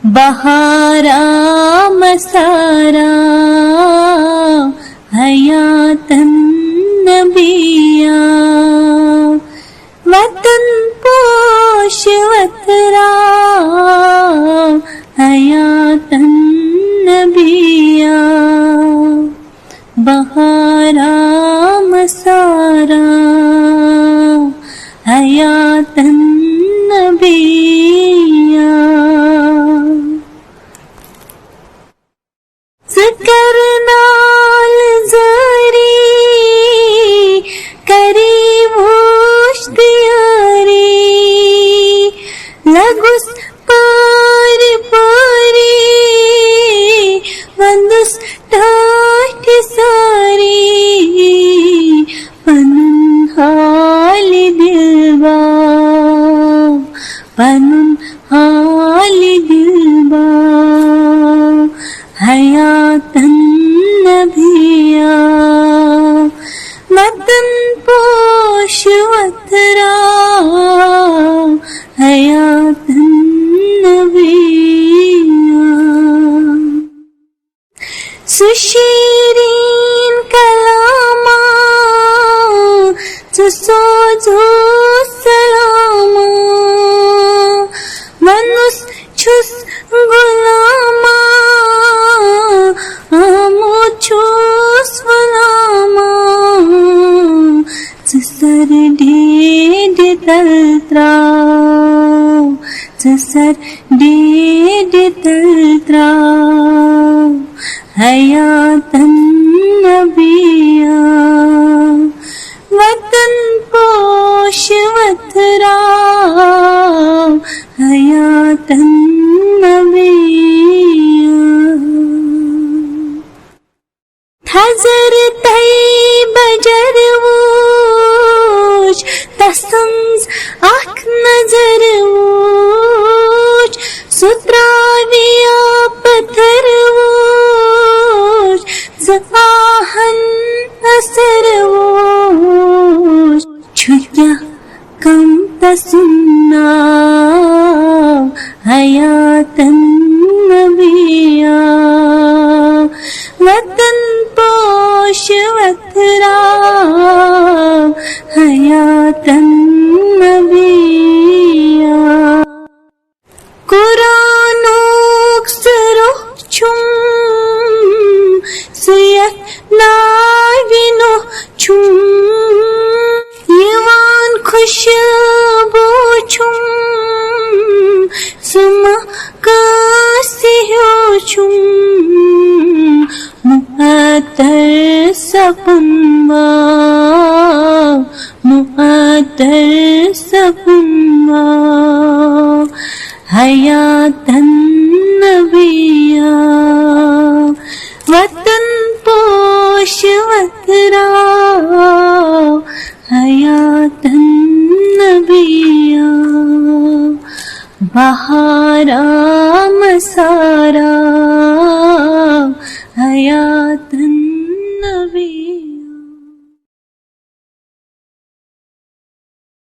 बहारा मसारा हयातन नबिया वतन पोश वतरा हयातन नबिया बहारा मसारा हयातन नबिया ज़िक्र नाल ज़री करी होशियारी लगुस पार पारी वंदुस ठाठ सारी पनुन हाल दिलबा पनुन हाल दिलबा हयातन नबिया वतन पोश वतरा हयातन नबिया सुशीरीन कलामा सुसोजो सलामा मनुस छुस गुलामा आमो छुस गुलामा सर डेड तलत्रा सर डेड तलत्रा हयातन नबिया वतन पोश वतरा हयातन नबिया थजर तई बजर वोच तसंज आख नजर वोच सुत्राविया पत्थर वोच ज़आहन असर वोच छुया कम तसुन्ना हयातन नबिया वतन पोश वतरा हयातन नबिया कुरानोक सरोह छुम सुयत नाविनो छुम यवान खुशबू छुम सुमा कासियो छुम मुआतर सपुन्वा मुआतर सपुन्वा हयातन नबिया वतन पोश वतरा हयातन नबिया बहारा मसारा